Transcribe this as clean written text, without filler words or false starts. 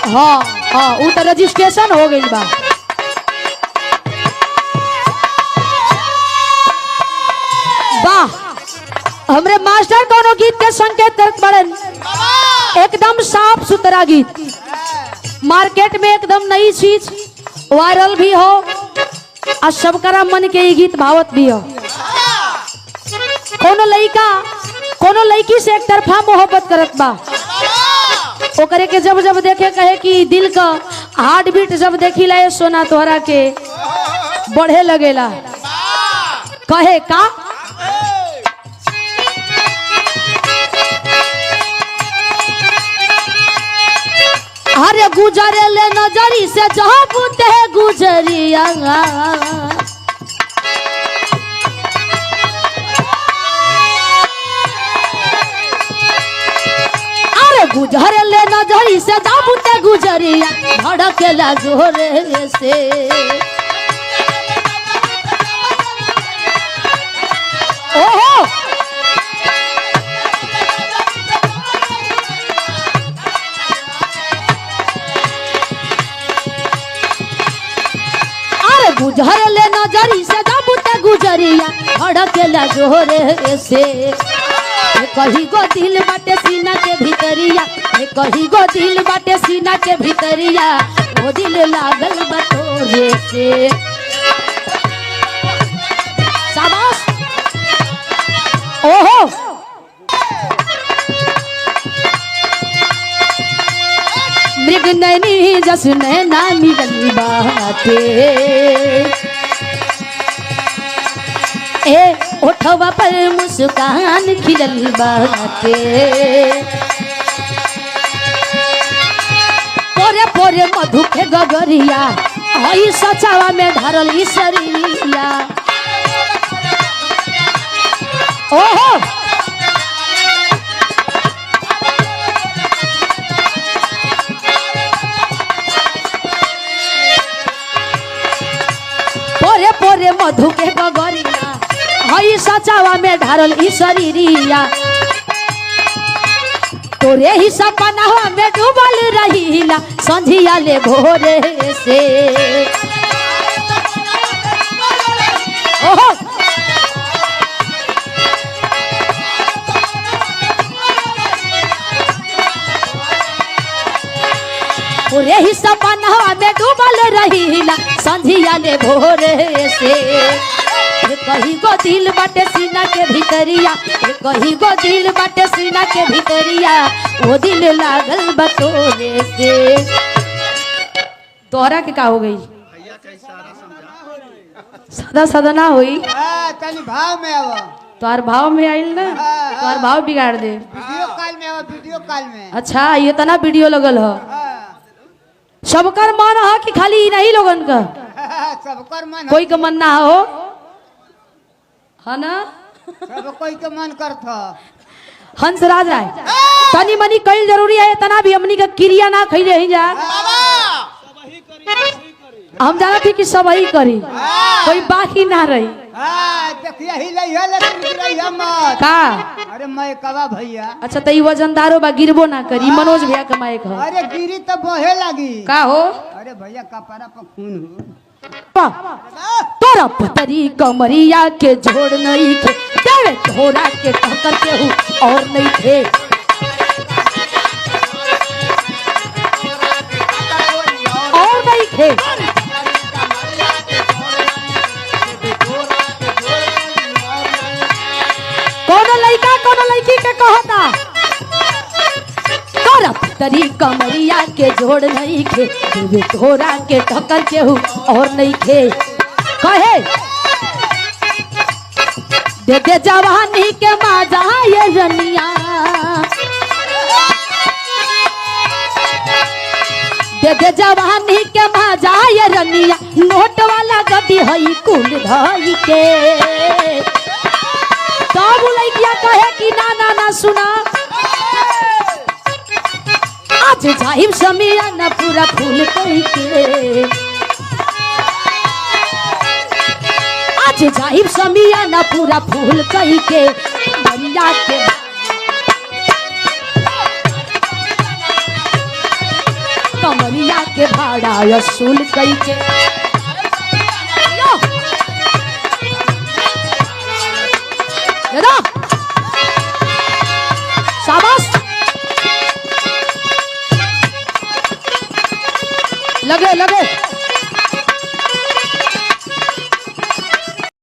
हाँ हाँ वो तो रजिस्ट्रेशन हो गई बा। वाह हमरे मास्टर कोनो गीत के संकेत करत बड़न, एकदम साफ सुथरा गीत, मार्केट में एकदम नई चीज, वायरल भी हो और सबकरा मन के ये गीत भावत भी हो। कोनो लड़का कोनो लड़की से एक तरफा मोहब्बत करत बा, ओकरे के जब जब देखे कहे कि दिल का हार्ट बीट जब देखी ला सोना तोहरा के बढ़े लगेला, कहे का अरे गुजरे ले नजरी से जहाँ बुते गुजरिया, अरे गुजरे ले नजरी से जहाँ बुते गुजरिया, धड़केला जोरे से ओहो गुजर ले नजरी से जबूते गुजरिया, धड़केला जोरे से कहीं गो दिल बाटे सीना के भीतरिया, कहीं गो दिल बाटे सीना के भीतरिया, वो दिल लागल बतोरे से। शाबाश ओहो मृग नैनी जस नैना मिलल बाटे, ए ओठवा पर मुस्कान खिलल बाटे, पोरे पोरे मधु के गगरिया, हई सचावा में धरल शरीरिया। ओहो पोरे पोरे मधु के गगरिया, हई सचावा में ढारल ई शरीरिया, तोरे ही सपना में डूबल रहीला, संझिया ले भोरे से। ओहो तोरे ही सपना में डूबल रहीला, संझिया ले भोरे से। कहीं गो दिल बाटे सीना के भीतरिया, कहीं गो दिल बाटे सीना के भीतरिया, वो दिल लागल बतोरे से। तोहरा के का हो गई? सादा सादा ना हुई, तनी भाव में आवा। तोहर भाव में आइल ना, तोहर भाव बिगाड़ दे। वीडियो कॉल में आवा, वीडियो कॉल में। अच्छा ये तना वीडियो लगल हो, सबकर मन है कि खाली नहीं लोगन का? सबकर मन, कोई का मन ना हो है ना, सब कोई के मन करता। हंस राजा है तनी मनी कईल जरूरी है, इतना भी हमनी का क्रिया ना खई रही जा। हम जाना थी कि सब ही करी, कोई बाकी ना रही। देखिए ही लई है लेकिन गिरई है मत का। अरे मैं कवा भैया। अच्छा तो वजनदारो बा, गिरबो ना करी। मनोज भैया कमाए का। अरे गिरी तो बहे लगी का हो। अरे भैया कपड़ा पर खून हो तोरा पतरी कमरिया के जोड़ नहीं थे, देवे तोरा के टक्कर के हूँ और नहीं थे। और नहीं थे कोनो लड़का कोनो लड़की के कहता, तोरा पतरी कमरिया के जोड़ नहीं थे, देवे तोरा के टक्कर के हूँ और नहीं थे। कहे दे दे जवानी के माजा ये रनिया, दे दे जवानी के माजा ये रनिया, नोट वाला गदी हई कुल धई के। तब लइकिया कहे कि ना ना ना सुना, आज जाहिम समिया ना पूरा फूल कई के, आज जाहिम समिया ना पूरा फूल कई के। बरिया के के भाड़ा वसूल कई के दादा शाबाश लगे लगे